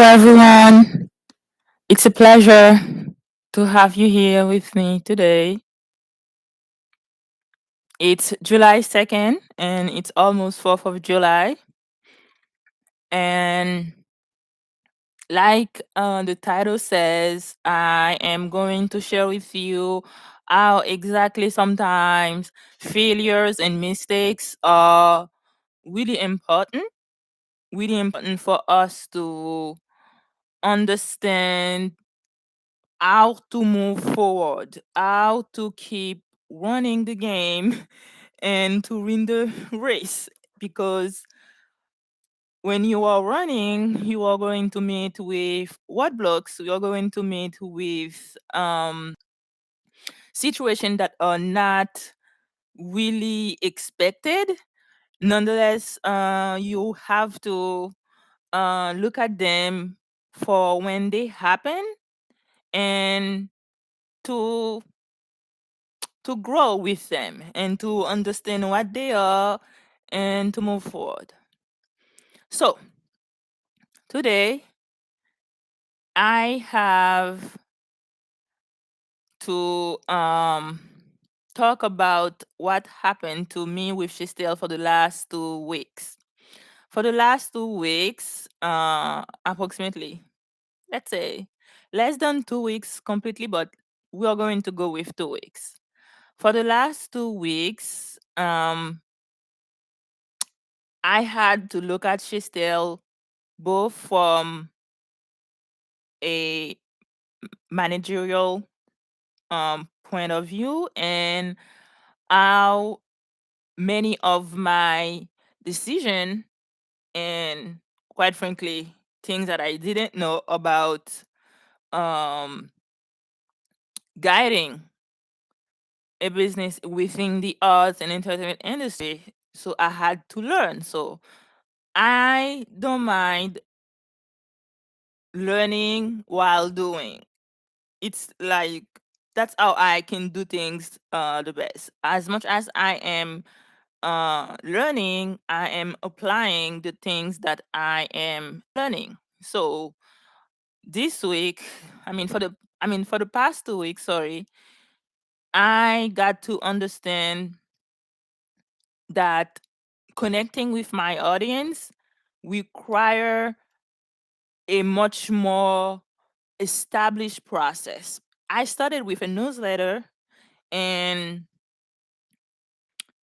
everyone. It's a pleasure to have you here with me today. It's July 2nd and it's almost 4th of July. And like the title says, I am going to share with you how exactly sometimes failures and mistakes are really important, really important for us to understand how to move forward, how to keep running the game and to win the race. Because when you are running, you are going to meet with what blocks, you are going to meet with situations that are not really expected. Nonetheless, you have to look at them for when they happen and to grow with them and to understand what they are and to move forward. So, today I have to talk about what happened to me with Shestel for the last 2 weeks. For the last 2 weeks, approximately, let's say less than 2 weeks completely, but we are going to go with 2 weeks. For the last 2 weeks, I had to look at Shestel both from a managerial point of view and how many of my decision and quite frankly things that I didn't know about um, guiding a business within the arts and entertainment industry. So I had to learn. So I don't mind learning while doing. It's like that's how I can do things the best. As much as I am learning, I am applying the things that I am learning. So this week, for the past 2 weeks, sorry, I got to understand that connecting with my audience require a much more established process. I started with a newsletter, and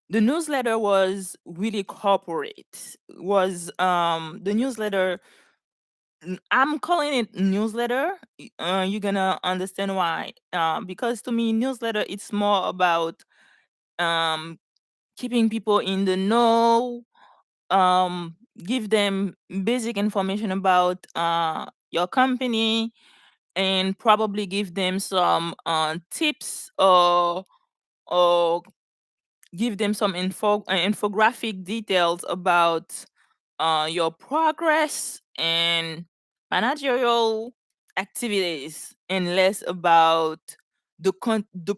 the newsletter was really corporate. Was the newsletter, I'm calling it newsletter. You're gonna understand why. Because to me, newsletter it's more about um keeping people in the know, give them basic information about your company, and probably give them some tips or give them some infographic details about your progress and managerial activities, and less about the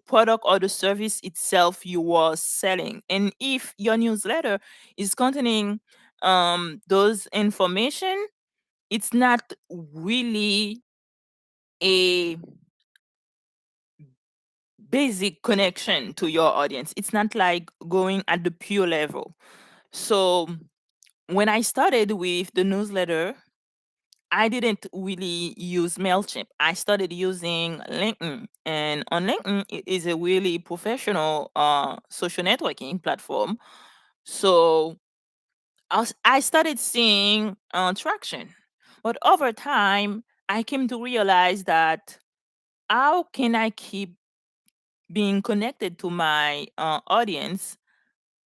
product or the service itself you are selling. And if your newsletter is containing those information, it's not really a basic connection to your audience. It's not like going at the pure level. So when I started with the newsletter, I didn't really use MailChimp. I started using LinkedIn. And on LinkedIn, it is a really professional social networking platform. So I started seeing traction. But over time, I came to realize that how can I keep being connected to my audience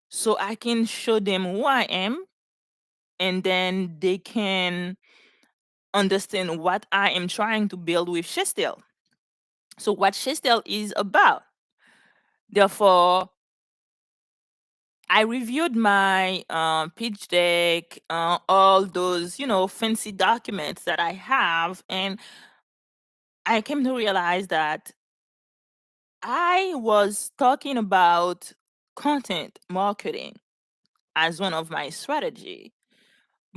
so I can show them who I am, and then they can understand what I am trying to build with Shestel. So what Shestel is about. Therefore, I reviewed my pitch deck, all those fancy documents that I have, and I came to realize that I was talking about content marketing as one of my strategy,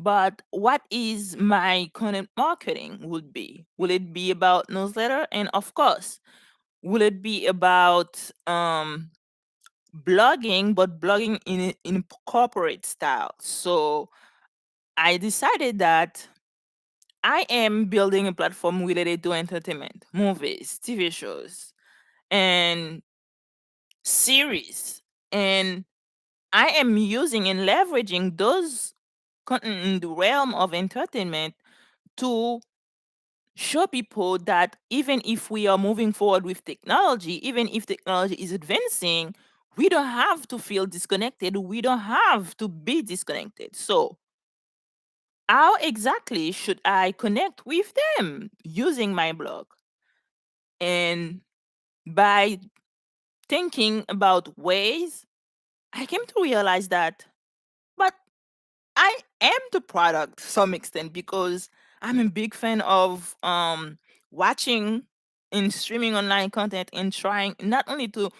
But what is my content marketing would be? Will it be about newsletter? And of course, will it be about blogging, but blogging in corporate style? So I decided that I am building a platform related to entertainment, movies, TV shows, and series. And I am using and leveraging those content in the realm of entertainment to show people that even if we are moving forward with technology, even if technology is advancing, we don't have to feel disconnected. We don't have to be disconnected. So, how exactly should I connect with them using my blog? And by thinking about ways, I came to realize that, but I am the product to some extent because I'm a big fan of watching and streaming online content and trying not only to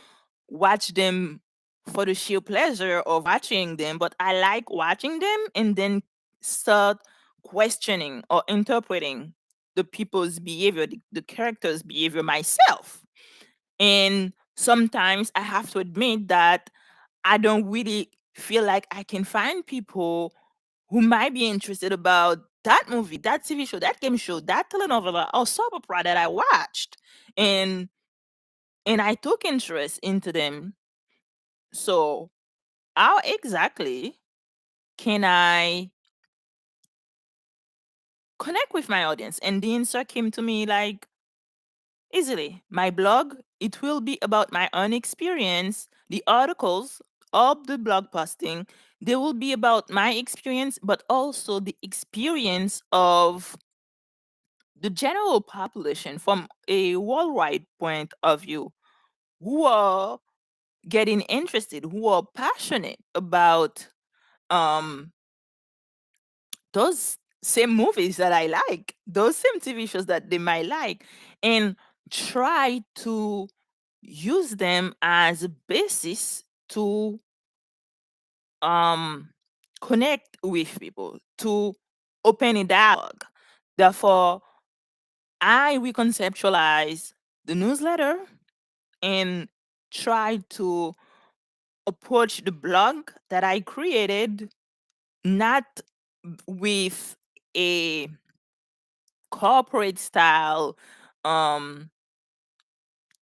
watch them for the sheer pleasure of watching them, but I like watching them and then start questioning or interpreting the people's behavior, the characters' behavior myself. And sometimes I have to admit that I don't really feel like I can find people who might be interested about that movie, that TV show, that game show, that telenovela or soap opera that I watched. And and I took interest into them. So how exactly can I connect with my audience? And the answer came to me like easily. My blog, it will be about my own experience. The articles of the blog posting, they will be about my experience, but also the experience of the general population from a worldwide point of view who are getting interested, who are passionate about um those same movies that I like, those same TV shows that they might like, and try to use them as a basis to um connect with people, to open a dialogue. Therefore, I reconceptualize the newsletter and try to approach the blog that I created not with a corporate style um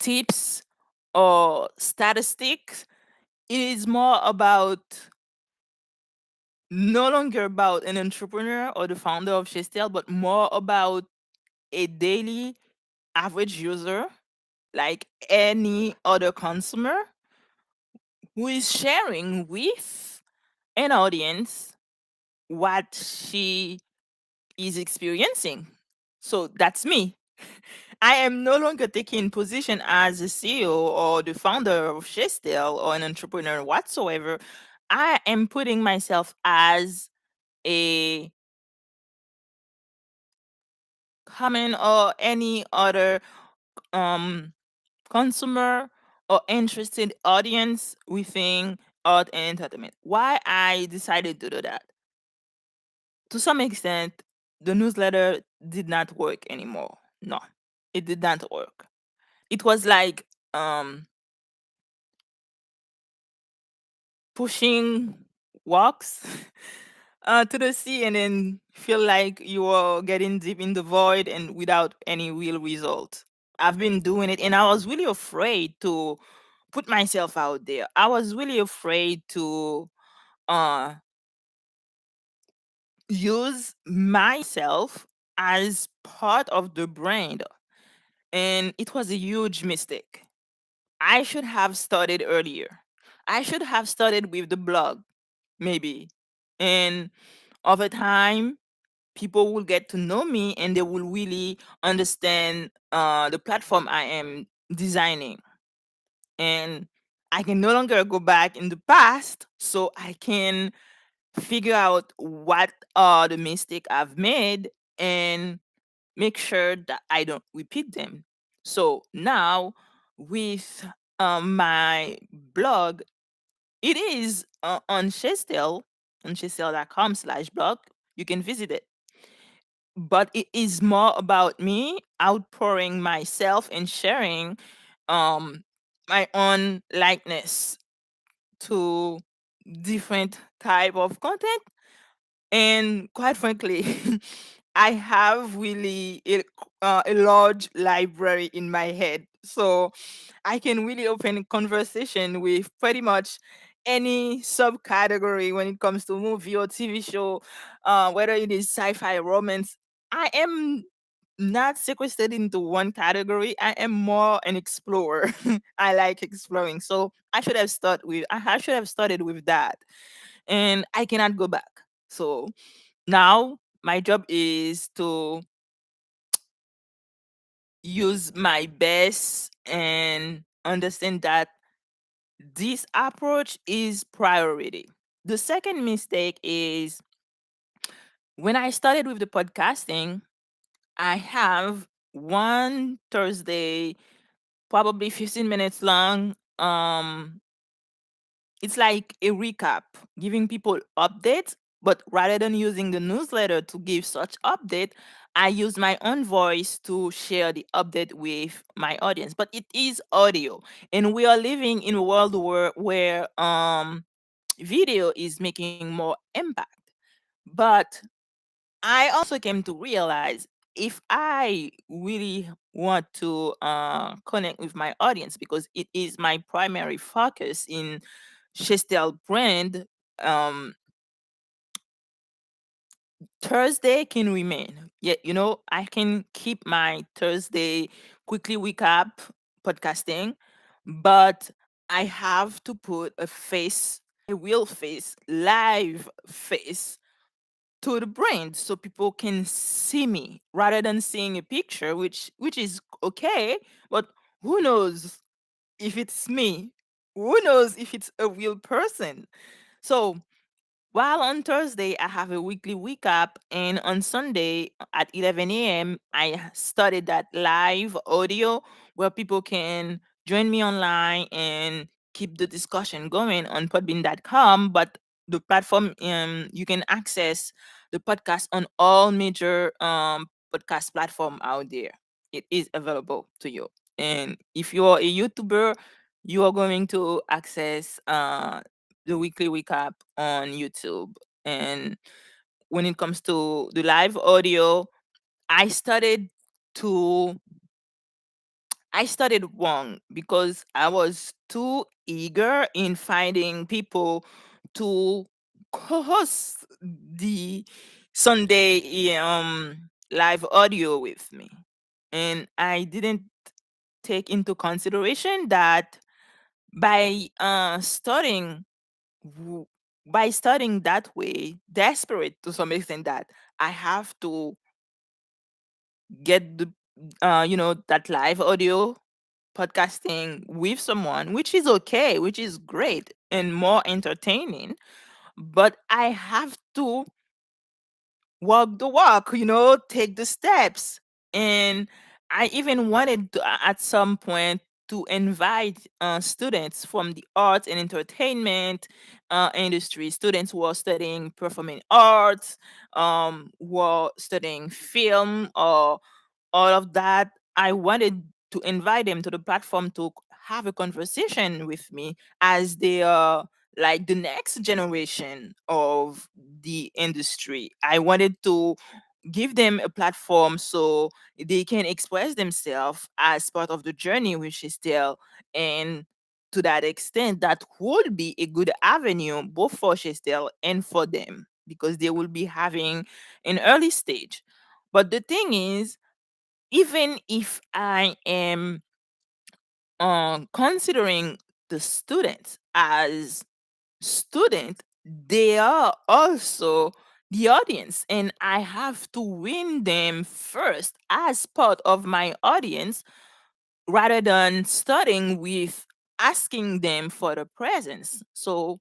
tips or statistics. It is more about no longer about an entrepreneur or the founder of Shestel, but more about a daily average user like any other consumer who is sharing with an audience what she is experiencing. So that's me. I am no longer taking position as a CEO or the founder of Shestel or an entrepreneur whatsoever. I am putting myself as a common or any other um consumer or interested audience within art and entertainment. Why I decided to do that? To some extent, the newsletter did not work anymore. No, it did not work. It was like pushing walks to the sea and then feel like you are getting deep in the void and without any real result. I've been doing it and I was really afraid to put myself out there. I was really afraid to uh use myself as part of the brand, and it was a huge mistake. I should have started earlier. I should have started with the blog, maybe. And over time, people will get to know me and they will really understand the platform I am designing. And I can no longer go back in the past, so I can figure out what are the mistake I've made and make sure that I don't repeat them. So now with my blog, it is on Shestel, on shestel.com/blog. you can visit it. But it is more about me outpouring myself and sharing um my own likeness to different type of content. And quite frankly, I have really a large library in my head, so I can really open conversation with pretty much any subcategory when it comes to movie or TV show, whether it is sci-fi, romance. I am not sequestered into one category. I am more an explorer. I like exploring, so I should have started with that, and I cannot go back. So now my job is to use my best and understand that this approach is priority. The second mistake is when I started with the podcasting, I have one Thursday, probably 15 minutes long. It's like a recap, giving people updates, but rather than using the newsletter to give such update, I use my own voice to share the update with my audience. But it is audio, and we are living in a world where video is making more impact. But I also came to realize if I really want to connect with my audience, because it is my primary focus in Shestel brand, um, Thursday can remain. Yeah, I can keep my Thursday quickly recap podcasting, but I have to put a face, a real face, live face to the brand so people can see me rather than seeing a picture, which is okay, but who knows if it's me? Who knows if it's a real person? So while on Thursday, I have a weekly recap, and on Sunday at 11 a.m., I started that live audio where people can join me online and keep the discussion going on podbean.com. But the platform, you can access the podcast on all major podcast platform out there. It is available to you. And if you are a YouTuber, you are going to access the weekly recap on YouTube. And when it comes to the live audio, I started to I started wrong because I was too eager in finding people to co-host the Sunday live audio with me. And I didn't take into consideration that by w- starting that way, desperate to some extent, that I have to get the that live audio podcasting with someone, which is okay, which is great and more entertaining, but I have to walk the walk, take the steps. And I even wanted to, at some point, to invite students from the arts and entertainment industry, students who are studying performing arts, who are studying film, or all of that. I wanted to invite them to the platform to have a conversation with me, as they are like the next generation of the industry. I wanted to give them a platform so they can express themselves as part of the journey, which is still. And to that extent, that would be a good avenue both for Shestel and for them, because they will be having an early stage. But the thing is, even if I am considering the students as student, they are also the audience, and I have to win them first as part of my audience, rather than starting with asking them for the presence. So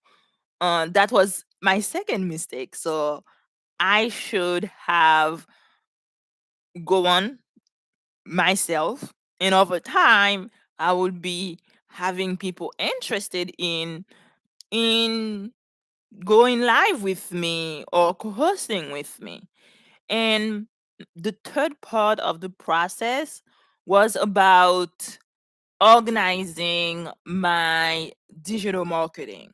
that was my second mistake. So I should have go on myself, and over time I would be having people interested in going live with me or co-hosting with me. And the third part of the process was about organizing my digital marketing.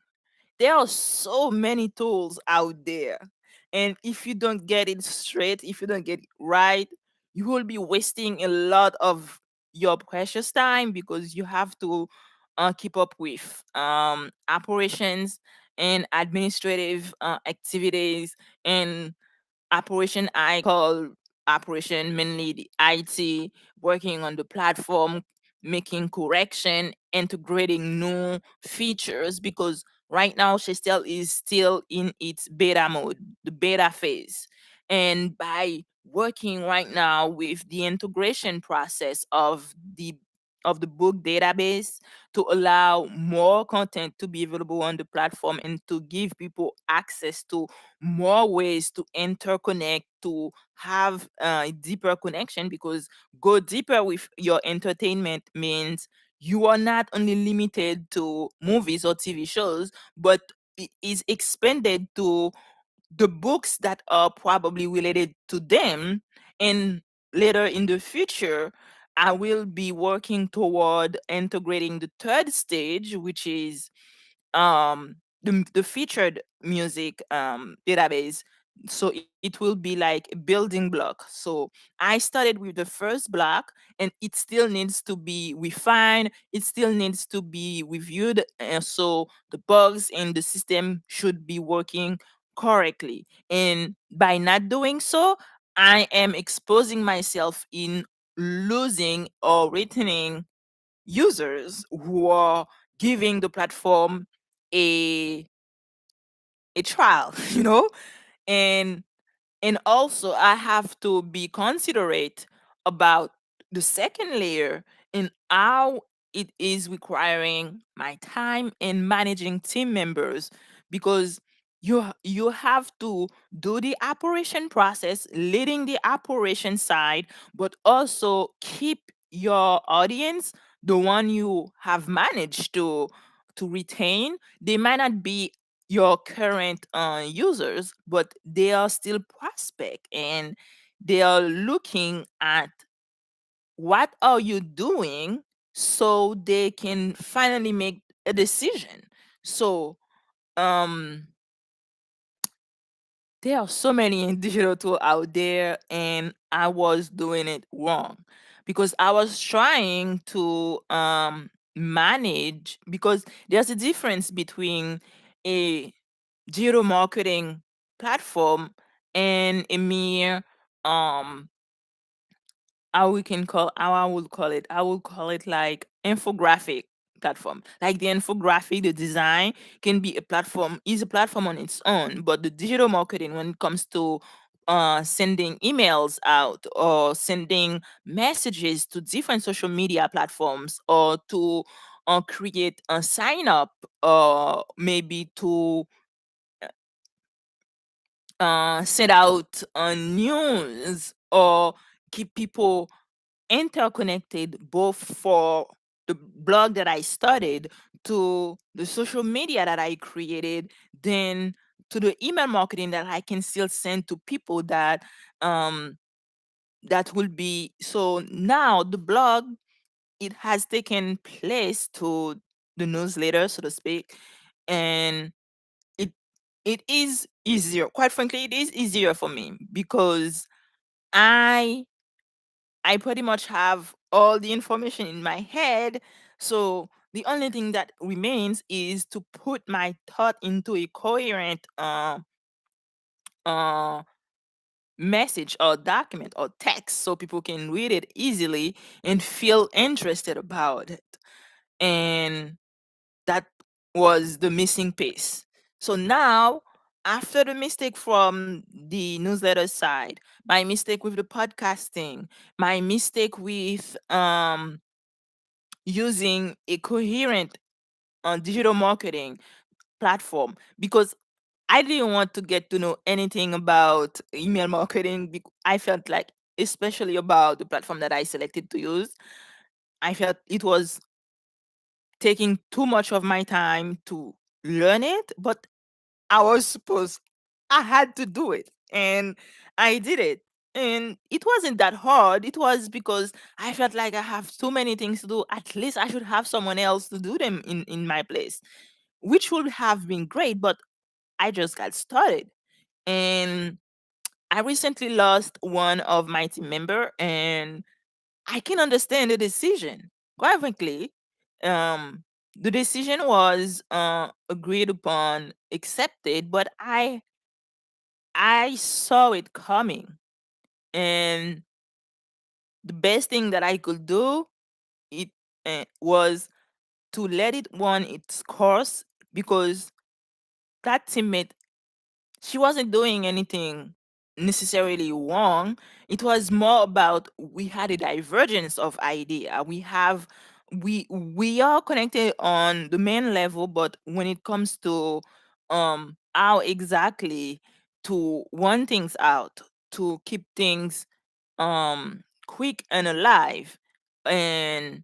There are so many tools out there, and if you don't get it straight, if you don't get it right, you will be wasting a lot of your precious time, because you have to keep up with operations and administrative activities and operation. I call operation mainly the IT, working on the platform, making correction, integrating new features, because right now Shestel is still in its beta mode, the beta phase. And by working right now with the integration process of the book database to allow more content to be available on the platform and to give people access to more ways to interconnect, to have a deeper connection, because go deeper with your entertainment means you are not only limited to movies or TV shows, but it is expanded to the books that are probably related to them. And later in the future, I will be working toward integrating the third stage, which is the featured music database. So it will be like a building block. So I started with the first block, and it still needs to be refined, it still needs to be reviewed, so the bugs in the system should be working correctly. And by not doing so, I am exposing myself in losing or retaining users who are giving the platform a trial, and also I have to be considerate about the second layer and how it is requiring my time and managing team members, because you have to do the operation process, leading the operation side, but also keep your audience, the one you have managed to retain. They might not be your current users, but they are still prospect, and they are looking at what are you doing, so they can finally make a decision. So um there are so many digital tools out there, and I was doing it wrong, because I was trying to manage, because there's a difference between a digital marketing platform and a mere um how I would call it. I would call it like infographic platform. Like the infographic, the design can be a platform on its own, but the digital marketing, when it comes to sending emails out or sending messages to different social media platforms, or to create a sign up, or maybe to send out news, or keep people interconnected, both for the blog that I started, to the social media that I created, then to the email marketing that I can still send to people um that will be. So now the blog, it has taken place to the newsletter, so to speak, and it it is easier. Quite frankly, it is easier for me, because I I pretty much have all the information in my head. So the only thing that remains is to put my thought into a coherent uh, message or document or text, so people can read it easily and feel interested about it. And that was the missing piece. So now, after the mistake from the newsletter side, my mistake with the podcasting, my mistake with using a coherent digital marketing platform, because I didn't want to get to know anything about email marketing. I felt like, especially about the platform that I selected to use, I felt it was taking too much of my time to learn it. But I was supposed, I had to do it. And I did it. And it wasn't that hard. It was because I felt like I have too many things to do. At least I should have someone else to do them in my place, which would have been great. But I just got started. And I recently lost one of my team member, and I can understand the decision. Quite frankly, um, the decision was agreed upon, accepted, but I saw it coming, and the best thing that I could do it was to let it run its course, because that teammate, she wasn't doing anything necessarily wrong. It was more about we had a divergence of idea. We are connected on the main level, but when it comes to how exactly to run things out, to keep things quick and alive, and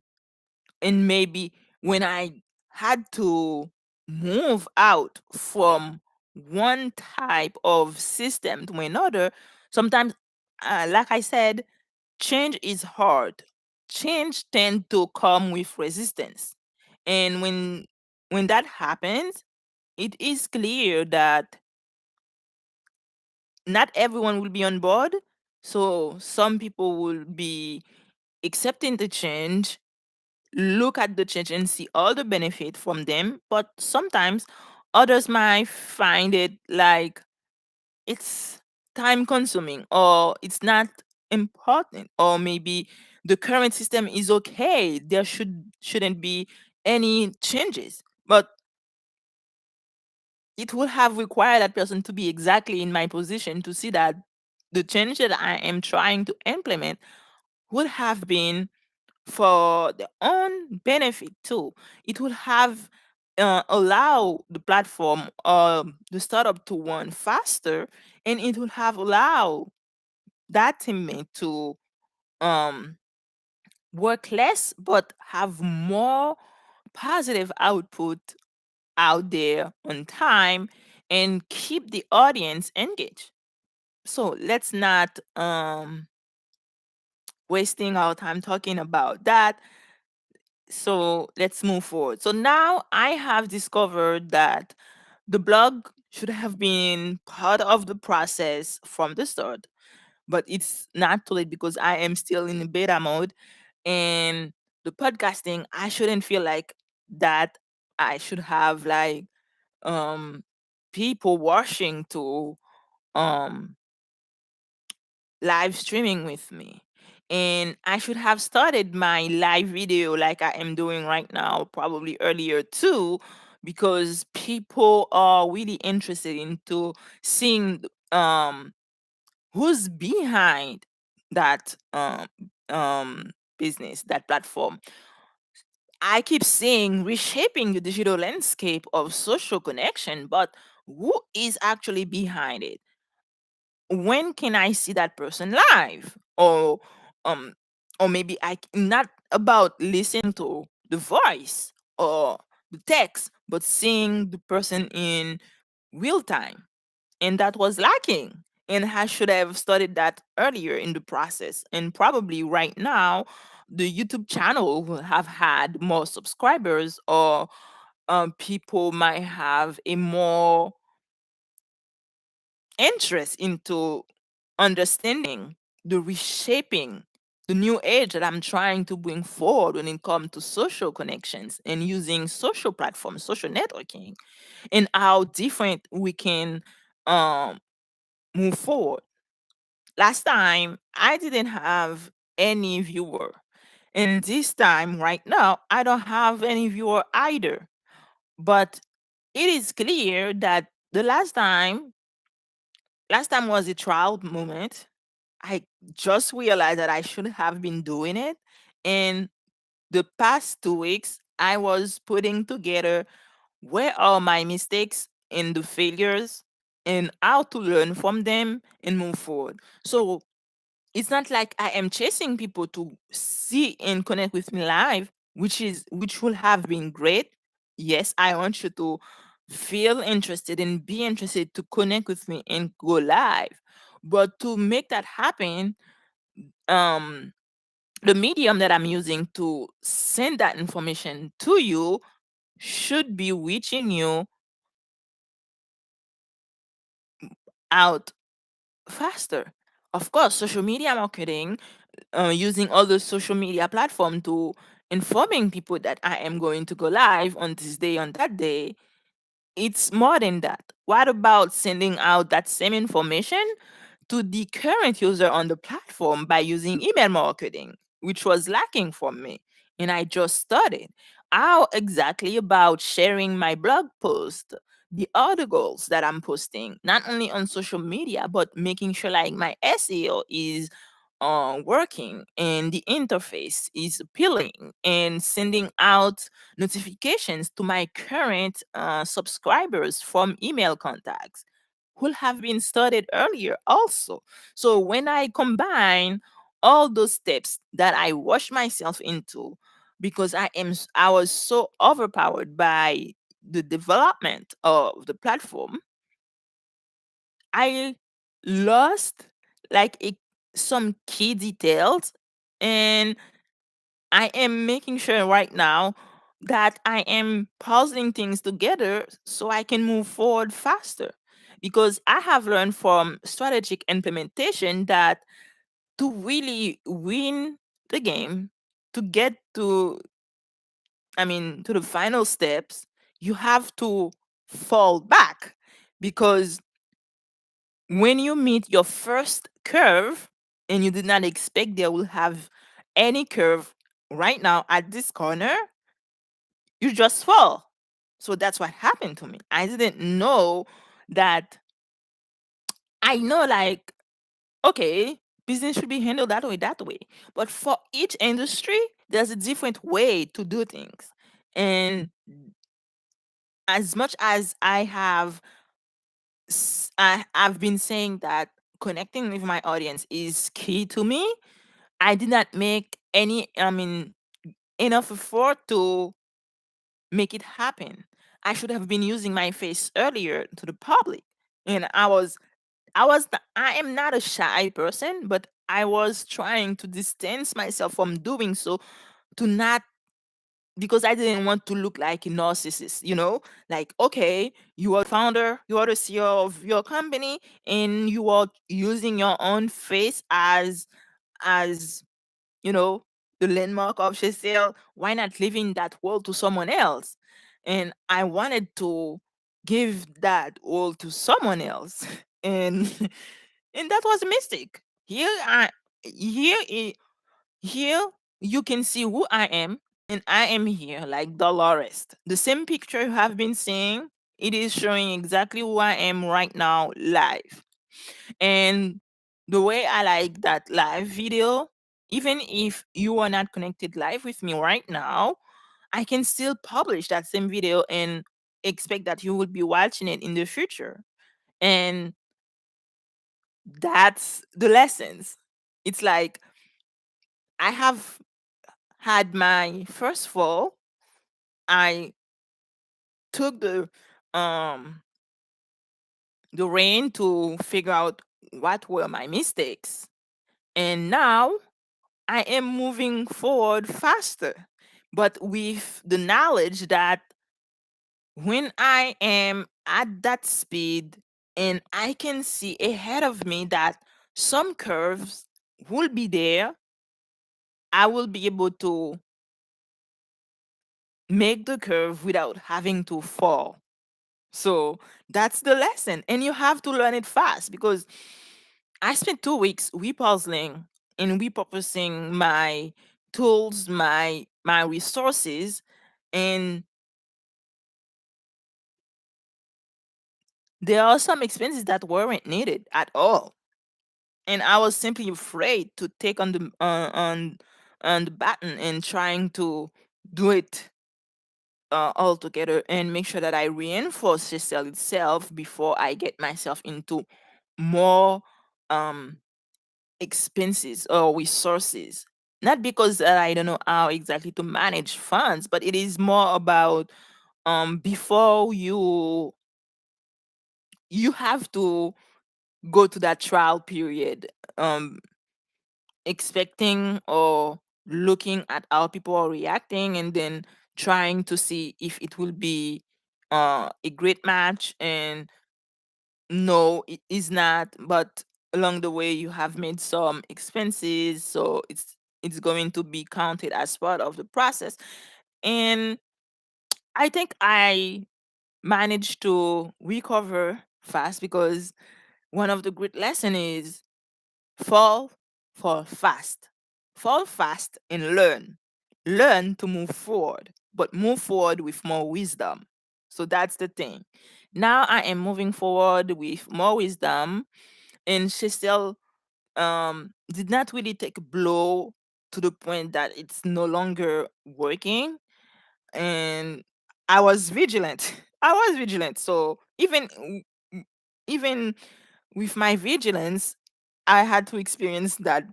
maybe when I had to move out from one type of system to another, sometimes, like I said, change is hard. Change tend to come with resistance, and when that happens, it is clear that not everyone will be on board. So some people will be accepting the change, look at the change and see all the benefit from them, but sometimes others might find it like it's time consuming, or it's not important, or maybe the current system is okay, there shouldn't be any changes. But it would have required that person to be exactly in my position to see that the change that I am trying to implement would have been for their own benefit too. It would have allow the platform, the startup, to run faster, and it would have allowed that teammate to um, work less but have more positive output out there on time, and keep the audience engaged. So let's not wasting our time talking about that. So let's move forward. So now I have discovered that the blog should have been part of the process from the start, but it's not too late because I am still in the beta mode. And the podcasting, I shouldn't feel like that. I should have like um people watching to um live streaming with me. And I should have started my live video like I am doing right now, probably earlier too, because people are really interested into seeing who's behind that business, that platform. I keep saying reshaping the digital landscape of social connection, but who is actually behind it? When can I see that person live? Um or maybe not about listening to the voice or the text, but seeing the person in real time. And that was lacking. And I should have started that earlier in the process. And probably right now, the YouTube channel will have had more subscribers, or people might have a more interest into understanding the reshaping, the new age that I'm trying to bring forward when it comes to social connections and using social platforms, social networking, and how different we can um, move forward. Last time, I didn't have any viewer. And this time, right now, I don't have any viewer either. But it is clear that the last time was a trial moment. I just realized that I should have been doing it. And the past 2 weeks, I was putting together where are my mistakes and the failures, and how to learn from them and move forward. So it's not like I am chasing people to see and connect with me live, which will have been great. Yes, I want you to feel interested and be interested to connect with me and go live. But to make that happen, um the medium that I'm using to send that information to you should be reaching you out faster. Of course, social media marketing, using all the social media platform to informing people that I am going to go live on this day, on that day, it's more than that. What about sending out that same information to the current user on the platform by using email marketing, which was lacking for me? And I just started. How exactly about sharing my blog post, the articles that I'm posting, not only on social media, but making sure like my SEO is working and the interface is appealing and sending out notifications to my current subscribers from email contacts who have been started earlier also. So when I combine all those steps that I wash myself into because I was so overpowered by the development of the platform, I lost like some key details, and I am making sure right now that I am puzzling things together so I can move forward faster. Because I have learned from strategic implementation that to really win the game, to get to, to the final steps, you have to fall back. Because when you meet your first curve and you did not expect there will have any curve right now at this corner, you just fall. So that's what happened to me. I didn't know that. I know, like, okay, business should be handled that way, that way. But for each industry, there's a different way to do things. And as much as I've been saying that connecting with my audience is key to me, I did not make enough effort to make it happen. I should have been using my face earlier to the public. And I am not a shy person, but I was trying to distance myself from doing so, to not, because I didn't want to look like a narcissist, like, okay, you are the founder, you are the CEO of your company, and you are using your own face as you know, the landmark of Shestel. Why not leaving that role to someone else? And I wanted to give that role to someone else. And and that was a mistake. Here I here you can see who I am, and I am here like Dolores. The same picture you have been seeing, it is showing exactly who I am right now live. And the way I like that live video, even if you are not connected live with me right now, I can still publish that same video and expect that you will be watching it in the future. And that's the lessons. It's like I have had my first fall. I took um the reign to figure out what were my mistakes. And now I am moving forward faster, but with the knowledge that when I am at that speed and I can see ahead of me that some curves will be there, I will be able to make the curve without having to fall. So that's the lesson. And you have to learn it fast, because I spent 2 weeks repuzzling and repurposing my tools, my resources, and there are some expenses that weren't needed at all. And I was simply afraid to take on the button and trying to do it all together and make sure that I reinforce the cell itself before I get myself into more um expenses or resources. Not because I don't know how exactly to manage funds, but it is more about before you have to go to that trial period, um expecting or looking at how people are reacting, and then trying to see if it will be a great match. And no, it is not, but along the way you have made some expenses, so it's going to be counted as part of the process. And I think I managed to recover fast, because one of the great lesson is fall fall fast. Fall fast and learn. Learn to move forward, but move forward with more wisdom. So that's the thing. Now I am moving forward with more wisdom, and she still did not really take a blow to the point that it's no longer working. And I was vigilant. I was vigilant. So even with my vigilance, I had to experience that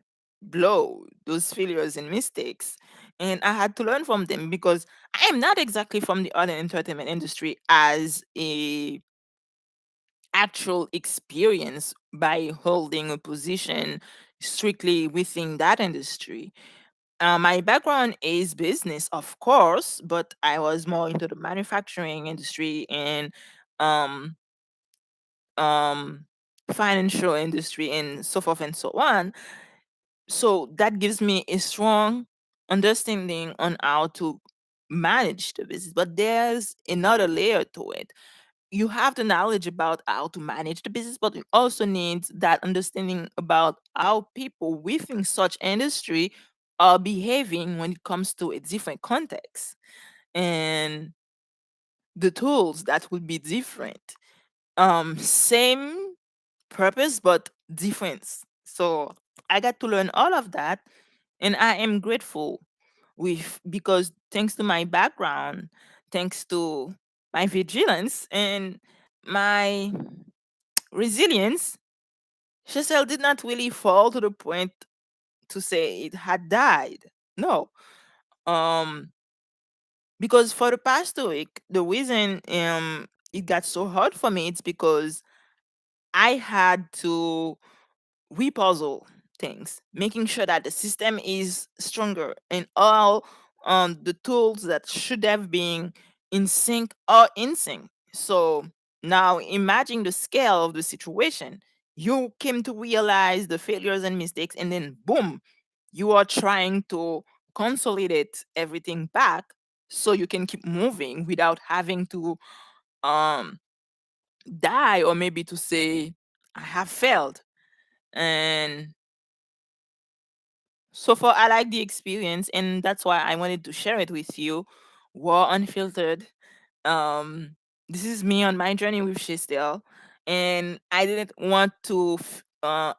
blow, those failures and mistakes. And I had to learn from them, because I am not exactly from the other entertainment industry as a actual experience by holding a position strictly within that industry. My background is business, of course, but I was more into the manufacturing industry and um, um, financial industry and so forth and so on. So that gives me a strong understanding on how to manage the business. But there's another layer to it. You have the knowledge about how to manage the business, but you also need that understanding about how people within such industry are behaving when it comes to a different context, and the tools that will be different. Same purpose, but difference. So I got to learn all of that, and I am grateful with, because thanks to my background, thanks to my vigilance and my resilience, Shesel did not really fall to the point to say it had died. No. Um because for the past week, the reason it got so hard for me, it's because I had to repuzzle things, making sure that the system is stronger and all the tools that should have been in sync are in sync. So now imagine the scale of the situation. You came to realize the failures and mistakes, and then boom, you are trying to consolidate everything back so you can keep moving without having to um die, or maybe to say I have failed. And so far, I like the experience, and that's why I wanted to share it with you. Raw, unfiltered. Um, this is me on my journey with Shestel, and I didn't want to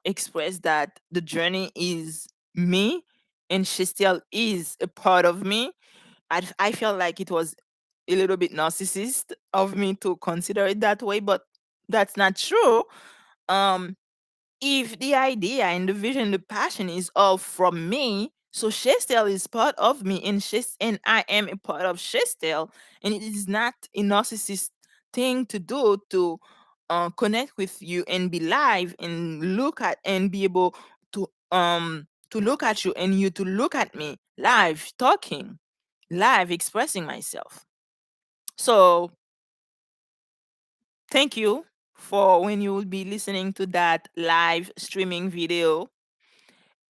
express that the journey is me, and Shestel is a part of me. I felt like it was a little bit narcissist of me to consider it that way, but that's not true. Um, if the idea and the vision, the passion is all from me, so Shestel is part of me, and and I am a part of Shestel, and it is not a narcissist thing to do to connect with you and be live and look at and be able to look at you and you to look at me live talking, live expressing myself. So thank you for when you will be listening to that live streaming video.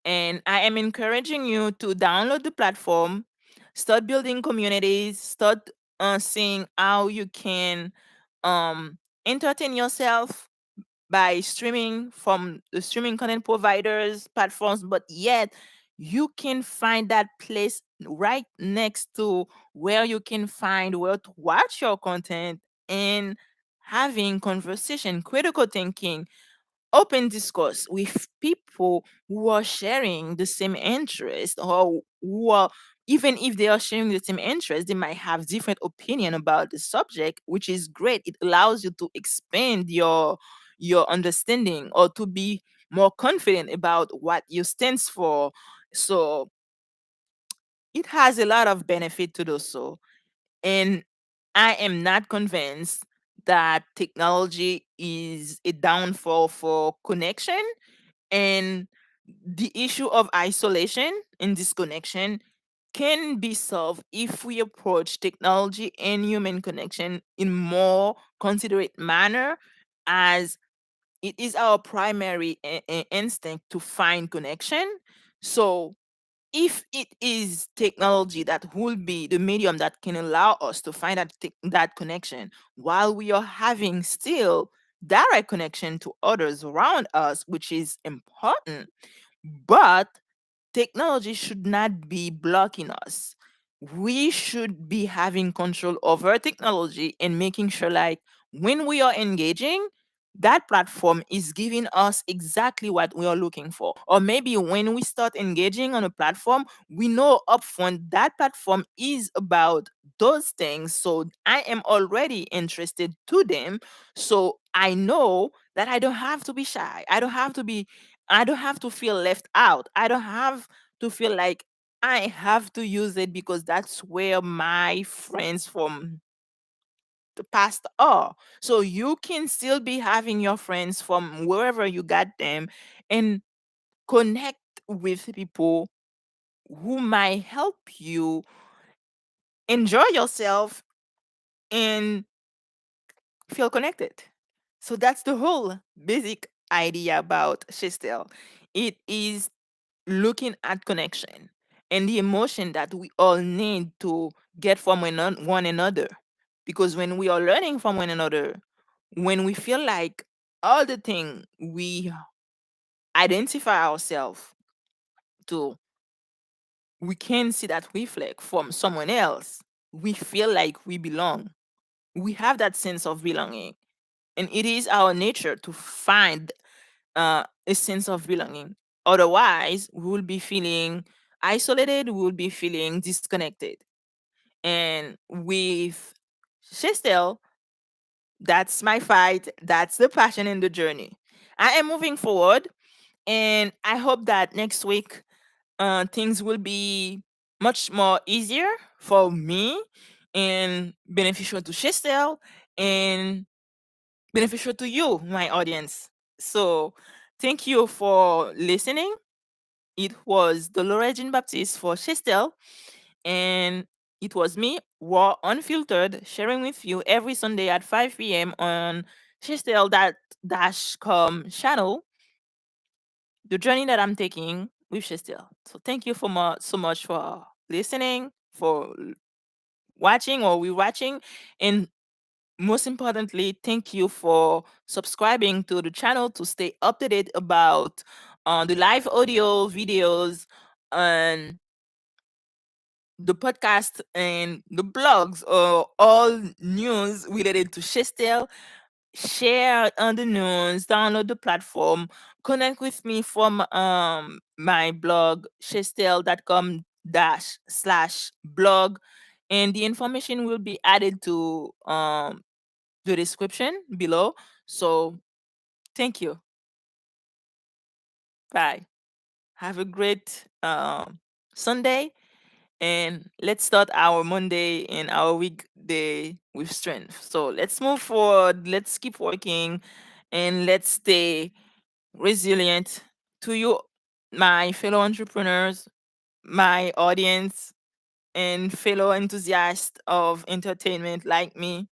And I am encouraging you to download the platform, start building communities, start seeing how you can um, entertain yourself by streaming from the streaming content providers, platforms, but yet you can find that place right next to where you can find where to watch your content, and having conversation, critical thinking, open discourse with people who are sharing the same interest, or who are, even if they are sharing the same interest, they might have different opinion about the subject, which is great. It allows you to expand your understanding, or to be more confident about what you stands for. So it has a lot of benefit to do so. And I am not convinced that technology is a downfall for connection, and the issue of isolation and disconnection can be solved if we approach technology and human connection in more considerate manner, as it is our primary instinct to find connection. So if it is technology that will be the medium that can allow us to find that connection while we are having still direct connection to others around us, which is important, but technology should not be blocking us. We should be having control over technology and making sure, like, when we are engaging, that platform is giving us exactly what we are looking for. Or maybe when we start engaging on a platform, we know upfront that platform is about those things. So I am already interested to them. So I know that I don't have to be shy. I don't have to feel left out. I don't have to feel like I have to use it because that's where my friends from the past are. So you can still be having your friends from wherever you got them and connect with people who might help you enjoy yourself and feel connected. So that's the whole basic idea about Shestel. It is looking at connection and the emotion that we all need to get from one another. Because when we are learning from one another, when we feel like all the thing we identify ourselves to, we can see that reflect from someone else, we feel like we belong. We have that sense of belonging. And it is our nature to find a sense of belonging. Otherwise, we will be feeling isolated, we will be feeling disconnected. And with Shestel, that's my fight, that's the passion in the journey. I am moving forward, and I hope that next week things will be much more easier for me and beneficial to Shestel and beneficial to you, my audience. So, thank you for listening. It was Dolores Jean Baptiste for Shestel, and it was me, Raw Unfiltered, sharing with you every Sunday at 5 p.m. on Shestel.com channel, the journey that I'm taking with Shestel. So, thank you so much for listening, for watching or rewatching, and most importantly, thank you for subscribing to the channel to stay up to date about the live audio videos and the podcast and the blogs or all news related to Shestel. Share on the news, download the platform, connect with me from my blog, shestel.com dash slash blog, and the information will be added to the description below. So thank you. Bye. Have a great Sunday, and let's start our Monday and our weekday with strength. So let's move forward. Let's keep working, and let's stay resilient. To you, my fellow entrepreneurs, my audience, and fellow enthusiasts of entertainment like me,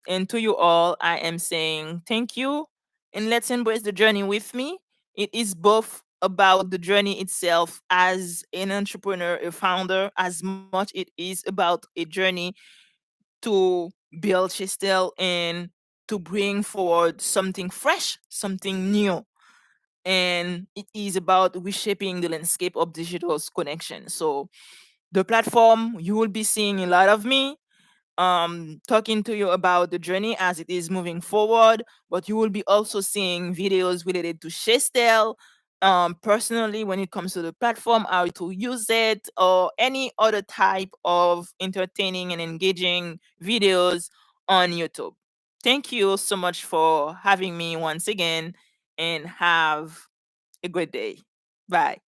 and to you all, I am saying thank you, and let's embrace the journey with me. It is both about the journey itself as an entrepreneur, a founder, as much it is about a journey to build Chistel and to bring forward something fresh, something new. And it is about reshaping the landscape of digital connection. So the platform, you will be seeing a lot of me talking to you about the journey as it is moving forward, but you will be also seeing videos related to Shestel, personally when it comes to the platform, how to use it, or any other type of entertaining and engaging videos on YouTube. Thank you so much for having me once again, and have a great day. Bye.